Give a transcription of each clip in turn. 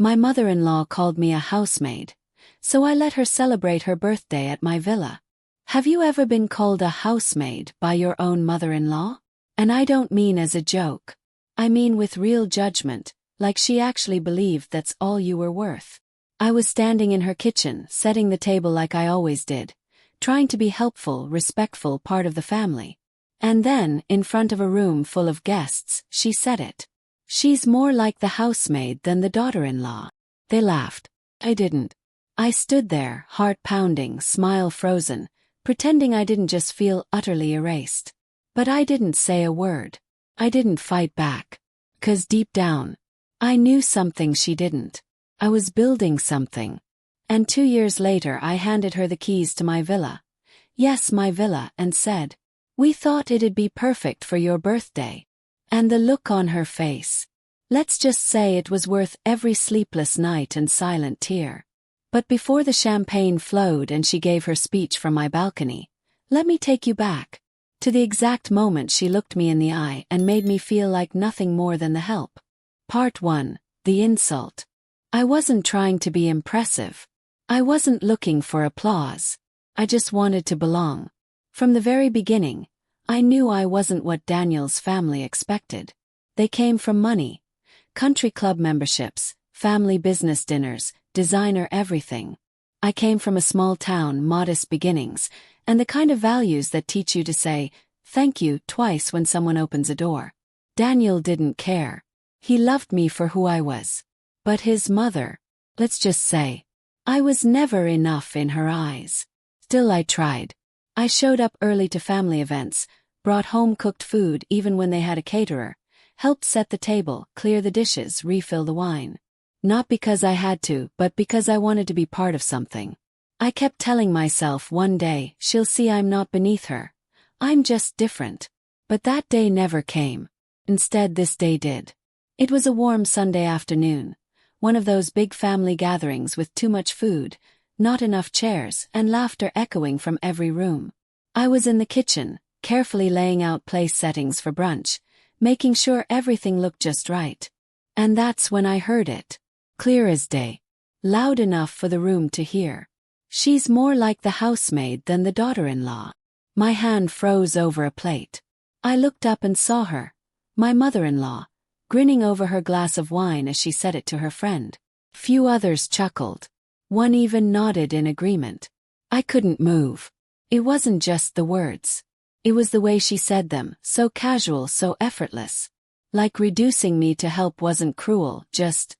My mother-in-law called me a housemaid, so I let her celebrate her birthday at my villa. Have you ever been called a housemaid by your own mother-in-law? And I don't mean as a joke. I mean with real judgment, like she actually believed that's all you were worth. I was standing in her kitchen, setting the table like I always did, trying to be helpful, respectful part of the family. And then, in front of a room full of guests, she said it. She's more like the housemaid than the daughter-in-law. They laughed. I didn't. I stood there, heart pounding, smile frozen, pretending I didn't just feel utterly erased. But I didn't say a word. I didn't fight back. 'Cause deep down, I knew something she didn't. I was building something. And 2 years later I handed her the keys to my villa. Yes, my villa, and said, "We thought it'd be perfect for your birthday." And the look on her face. Let's just say it was worth every sleepless night and silent tear. But before the champagne flowed and she gave her speech from my balcony, let me take you back to the exact moment she looked me in the eye and made me feel like nothing more than the help. Part 1. The insult. I wasn't trying to be impressive. I wasn't looking for applause. I just wanted to belong. From the very beginning, I knew I wasn't what Daniel's family expected. They came from money, country club memberships, family business dinners, designer everything. I came from a small town, modest beginnings, and the kind of values that teach you to say, thank you, twice when someone opens a door. Daniel didn't care. He loved me for who I was. But his mother, let's just say, I was never enough in her eyes. Still I tried. I showed up early to family events, brought home-cooked food even when they had a caterer, helped set the table, clear the dishes, refill the wine. Not because I had to, but because I wanted to be part of something. I kept telling myself one day, she'll see I'm not beneath her. I'm just different. But that day never came. Instead, this day did. It was a warm Sunday afternoon. One of those big family gatherings with too much food, not enough chairs, and laughter echoing from every room. I was in the kitchen, carefully laying out place settings for brunch, making sure everything looked just right. And that's when I heard it. Clear as day. Loud enough for the room to hear. She's more like the housemaid than the daughter-in-law. My hand froze over a plate. I looked up and saw her, my mother-in-law, grinning over her glass of wine as she said it to her friend. Few others chuckled. One even nodded in agreement. I couldn't move. It wasn't just the words. It was the way she said them, so casual, so effortless. Like reducing me to help wasn't cruel, just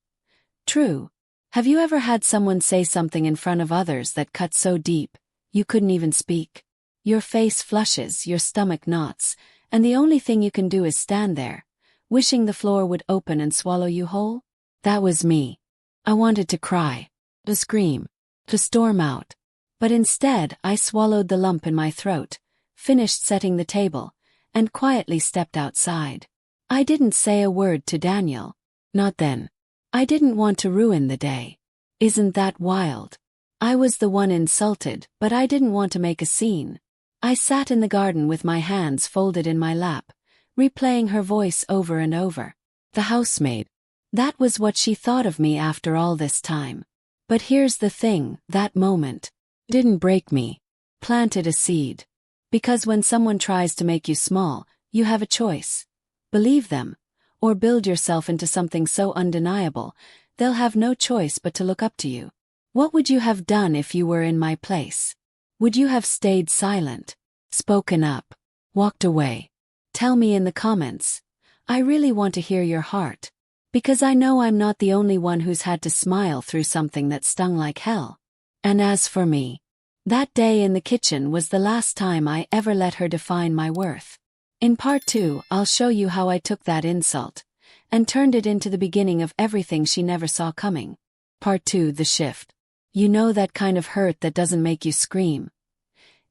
true. Have you ever had someone say something in front of others that cut so deep, you couldn't even speak? Your face flushes, your stomach knots, and the only thing you can do is stand there, wishing the floor would open and swallow you whole? That was me. I wanted to cry, to scream, to storm out. But instead, I swallowed the lump in my throat, finished setting the table, and quietly stepped outside. I didn't say a word to Daniel. Not then. I didn't want to ruin the day. Isn't that wild? I was the one insulted, but I didn't want to make a scene. I sat in the garden with my hands folded in my lap, replaying her voice over and over. The housemaid. That was what she thought of me after all this time. But here's the thing, that moment didn't break me. Planted a seed. Because when someone tries to make you small, you have a choice. Believe them, or build yourself into something so undeniable, they'll have no choice but to look up to you. What would you have done if you were in my place? Would you have stayed silent, spoken up, walked away? Tell me in the comments. I really want to hear your heart. Because I know I'm not the only one who's had to smile through something that stung like hell. And as for me, that day in the kitchen was the last time I ever let her define my worth. In part 2, I'll show you how I took that insult and turned it into the beginning of everything she never saw coming. Part 2, the shift. You know that kind of hurt that doesn't make you scream.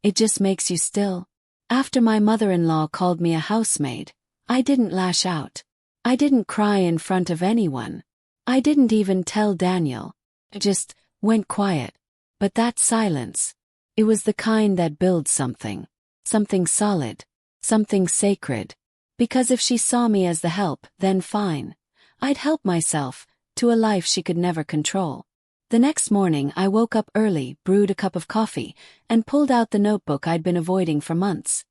It just makes you still. After my mother-in-law called me a housemaid, I didn't lash out. I didn't cry in front of anyone. I didn't even tell Daniel. I just went quiet. But that silence, it was the kind that builds something. Something solid. Something sacred. Because if she saw me as the help, then fine. I'd help myself, to a life she could never control. The next morning I woke up early, brewed a cup of coffee, and pulled out the notebook I'd been avoiding for months.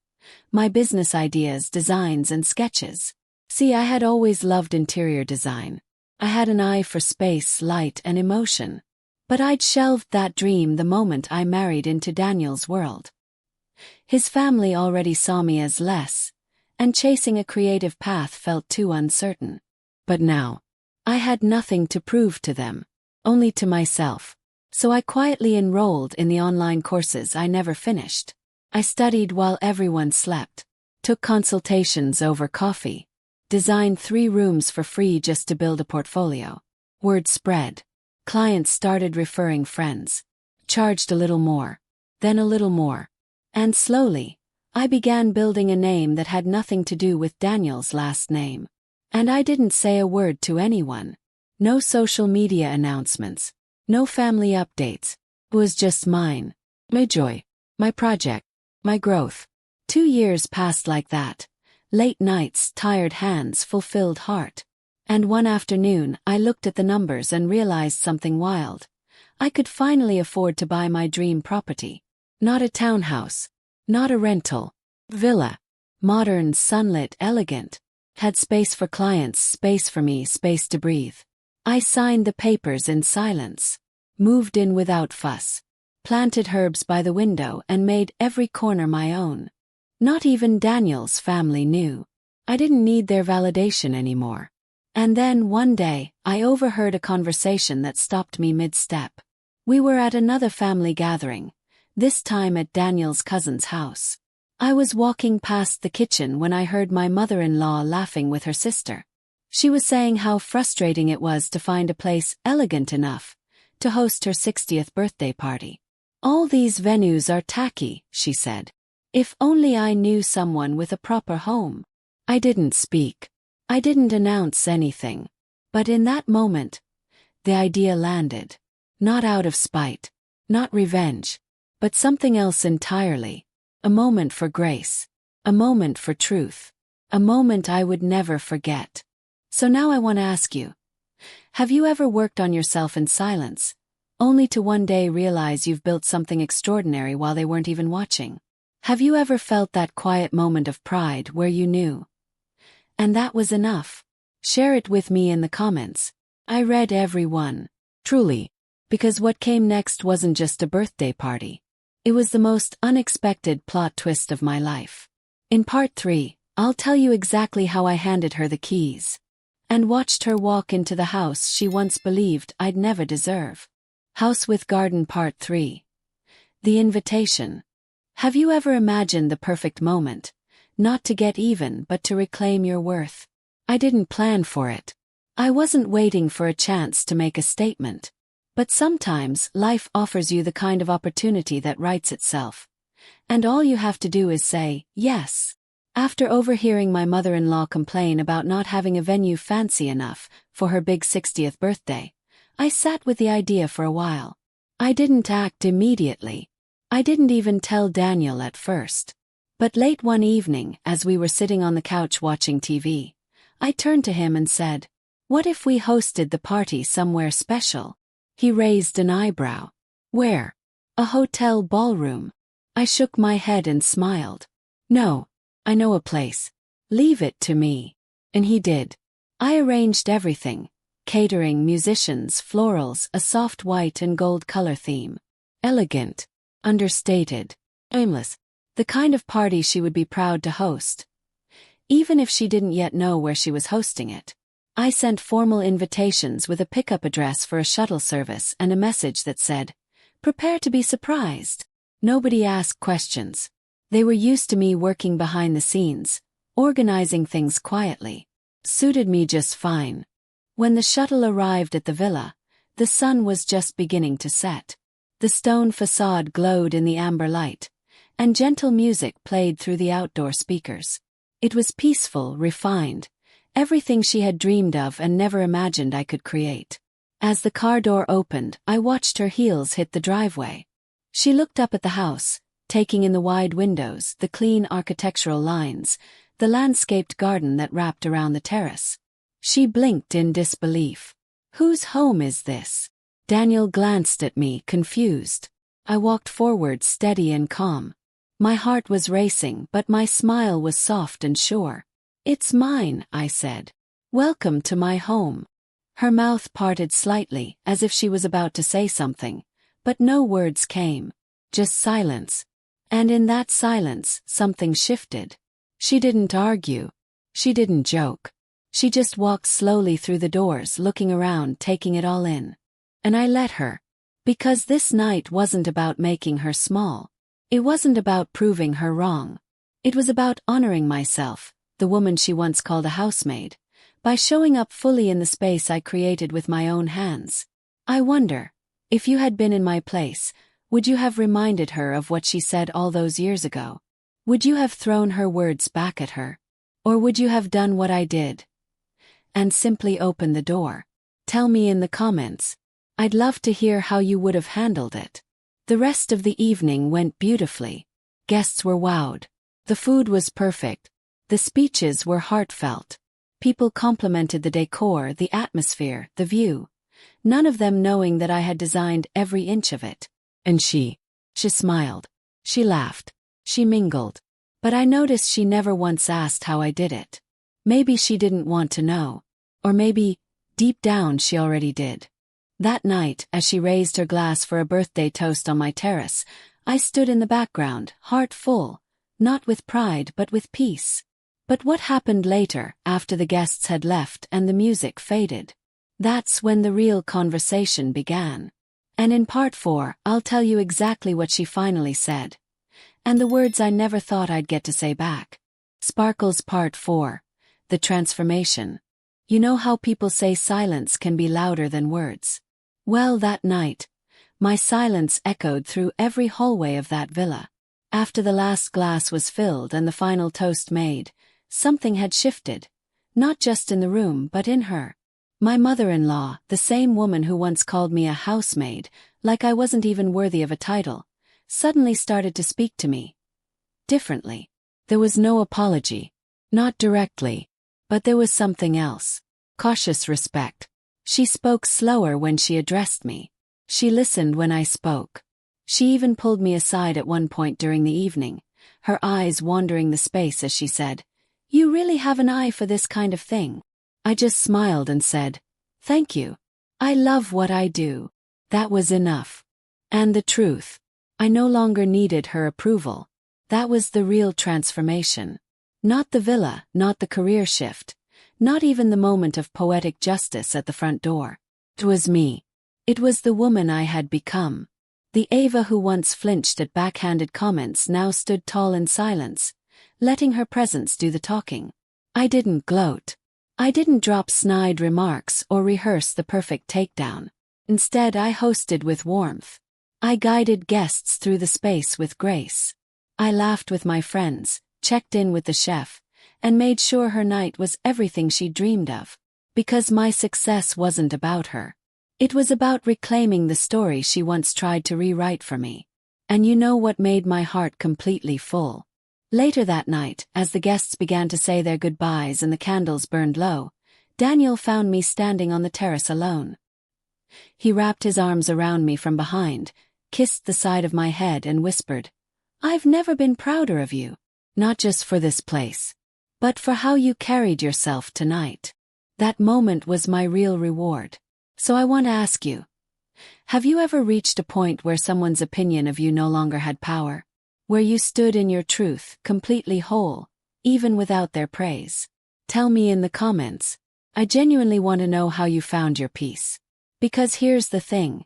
My business ideas, designs, and sketches. See, I had always loved interior design. I had an eye for space, light, and emotion. But I'd shelved that dream the moment I married into Daniel's world. His family already saw me as less, and chasing a creative path felt too uncertain. But now, I had nothing to prove to them, only to myself. So I quietly enrolled in the online courses I never finished. I studied while everyone slept, took consultations over coffee, designed 3 rooms for free just to build a portfolio. Word spread. Clients started referring friends. Charged a little more, then a little more. And slowly, I began building a name that had nothing to do with Daniel's last name. And I didn't say a word to anyone. No social media announcements. No family updates. It was just mine. My joy. My project. My growth. 2 years passed like that. Late nights, tired hands, fulfilled heart. And one afternoon, I looked at the numbers and realized something wild. I could finally afford to buy my dream property. Not a townhouse. Not a rental. Villa. Modern, sunlit, elegant. Had space for clients, space for me, space to breathe. I signed the papers in silence. Moved in without fuss. Planted herbs by the window and made every corner my own. Not even Daniel's family knew. I didn't need their validation anymore. And then one day, I overheard a conversation that stopped me mid-step. We were at another family gathering, this time at Daniel's cousin's house. I was walking past the kitchen when I heard my mother-in-law laughing with her sister. She was saying how frustrating it was to find a place elegant enough to host her 60th birthday party. All these venues are tacky, she said. If only I knew someone with a proper home. I didn't speak. I didn't announce anything. But in that moment, the idea landed. Not out of spite. Not revenge. But something else entirely. A moment for grace. A moment for truth. A moment I would never forget. So now I want to ask you. Have you ever worked on yourself in silence, only to one day realize you've built something extraordinary while they weren't even watching? Have you ever felt that quiet moment of pride where you knew? And that was enough. Share it with me in the comments. I read every one. Truly. Because what came next wasn't just a birthday party. It was the most unexpected plot twist of my life. In part 3, I'll tell you exactly how I handed her the keys. And watched her walk into the house she once believed I'd never deserve. House with Garden Part 3. The invitation. Have you ever imagined the perfect moment? Not to get even but to reclaim your worth. I didn't plan for it. I wasn't waiting for a chance to make a statement. But sometimes life offers you the kind of opportunity that writes itself. And all you have to do is say, yes. After overhearing my mother-in-law complain about not having a venue fancy enough for her big 60th birthday, I sat with the idea for a while. I didn't act immediately. I didn't even tell Daniel at first. But late one evening, as we were sitting on the couch watching TV, I turned to him and said, "What if we hosted the party somewhere special?" He raised an eyebrow. "Where?" "A hotel ballroom." I shook my head and smiled. "No, I know a place. Leave it to me." And he did. I arranged everything. Catering, musicians, florals, a soft white and gold color theme. Elegant. Understated. Aimless. The kind of party she would be proud to host. Even if she didn't yet know where she was hosting it. I sent formal invitations with a pickup address for a shuttle service and a message that said, "Prepare to be surprised." Nobody asked questions. They were used to me working behind the scenes, organizing things quietly. Suited me just fine. When the shuttle arrived at the villa, the sun was just beginning to set. The stone facade glowed in the amber light, and gentle music played through the outdoor speakers. It was peaceful, refined, everything she had dreamed of and never imagined I could create. As the car door opened, I watched her heels hit the driveway. She looked up at the house, taking in the wide windows, the clean architectural lines, the landscaped garden that wrapped around the terrace. She blinked in disbelief. Whose home is this? Daniel glanced at me, confused. I walked forward, steady and calm. My heart was racing, but my smile was soft and sure. It's mine, I said. Welcome to my home. Her mouth parted slightly, as if she was about to say something, but no words came. Just silence. And in that silence, something shifted. She didn't argue. She didn't joke. She just walked slowly through the doors, looking around, taking it all in. And I let her. Because this night wasn't about making her small. It wasn't about proving her wrong. It was about honoring myself, the woman she once called a housemaid, by showing up fully in the space I created with my own hands. I wonder, if you had been in my place, would you have reminded her of what she said all those years ago? Would you have thrown her words back at her? Or would you have done what I did? And simply opened the door? Tell me in the comments. I'd love to hear how you would have handled it. The rest of the evening went beautifully. Guests were wowed. The food was perfect. The speeches were heartfelt. People complimented the decor, the atmosphere, the view. None of them knowing that I had designed every inch of it. And she smiled. She laughed. She mingled. But I noticed she never once asked how I did it. Maybe she didn't want to know. Or maybe, deep down, she already did. That night, as she raised her glass for a birthday toast on my terrace, I stood in the background, heart full, not with pride but with peace. But what happened later, after the guests had left and the music faded? That's when the real conversation began. And in part 4, I'll tell you exactly what she finally said. And the words I never thought I'd get to say back. Sparkles Part 4. The Transformation. You know how people say silence can be louder than words? Well, that night, my silence echoed through every hallway of that villa. After the last glass was filled and the final toast made, something had shifted. Not just in the room but in her. My mother-in-law, the same woman who once called me a housemaid, like I wasn't even worthy of a title, suddenly started to speak to me. Differently. There was no apology. Not directly. But there was something else. Cautious respect. She spoke slower when she addressed me. She listened when I spoke. She even pulled me aside at one point during the evening, her eyes wandering the space as she said, "You really have an eye for this kind of thing." I just smiled and said, "Thank you. I love what I do." That was enough. And the truth. I no longer needed her approval. That was the real transformation. Not the villa, not the career shift, not even the moment of poetic justice at the front door. It was me. It was the woman I had become. The Ava who once flinched at backhanded comments now stood tall in silence, letting her presence do the talking. I didn't gloat. I didn't drop snide remarks or rehearse the perfect takedown. Instead, I hosted with warmth. I guided guests through the space with grace. I laughed with my friends, checked in with the chef, and made sure her night was everything she dreamed of. Because my success wasn't about her. It was about reclaiming the story she once tried to rewrite for me. And you know what made my heart completely full? Later that night, as the guests began to say their goodbyes and the candles burned low, Daniel found me standing on the terrace alone. He wrapped his arms around me from behind, kissed the side of my head and whispered, "I've never been prouder of you. Not just for this place, but for how you carried yourself tonight." That moment was my real reward. So I want to ask you, have you ever reached a point where someone's opinion of you no longer had power? Where you stood in your truth, completely whole, even without their praise? Tell me in the comments. I genuinely want to know how you found your peace. Because here's the thing.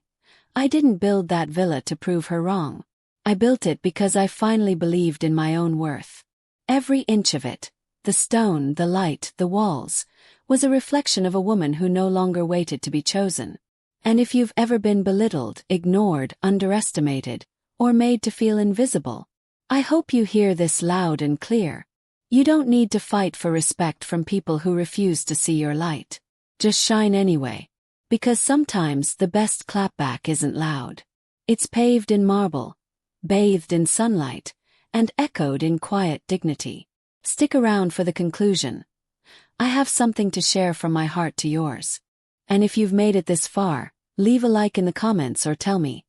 I didn't build that villa to prove her wrong. I built it because I finally believed in my own worth. Every inch of it, the stone, the light, the walls, was a reflection of a woman who no longer waited to be chosen. And if you've ever been belittled, ignored, underestimated, or made to feel invisible, I hope you hear this loud and clear. You don't need to fight for respect from people who refuse to see your light. Just shine anyway. Because sometimes the best clapback isn't loud. It's paved in marble, bathed in sunlight, and echoed in quiet dignity. Stick around for the conclusion. I have something to share from my heart to yours. And if you've made it this far, leave a like in the comments or tell me,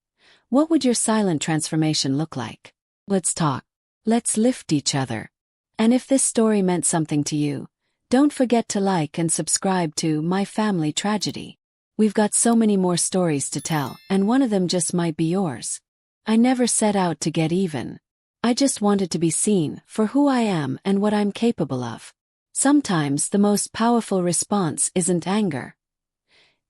what would your silent transformation look like? Let's talk. Let's lift each other. And if this story meant something to you, don't forget to like and subscribe to My Family Tragedy. We've got so many more stories to tell, and one of them just might be yours. I never set out to get even. I just wanted to be seen for who I am and what I'm capable of. Sometimes the most powerful response isn't anger.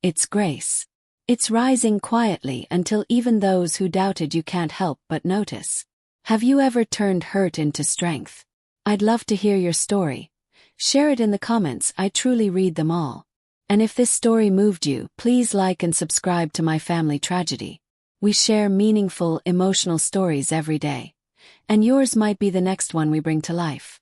It's grace. It's rising quietly until even those who doubted you can't help but notice. Have you ever turned hurt into strength? I'd love to hear your story. Share it in the comments, I truly read them all. And if this story moved you, please like and subscribe to My Family Tragedy. We share meaningful, emotional stories every day. And yours might be the next one we bring to life.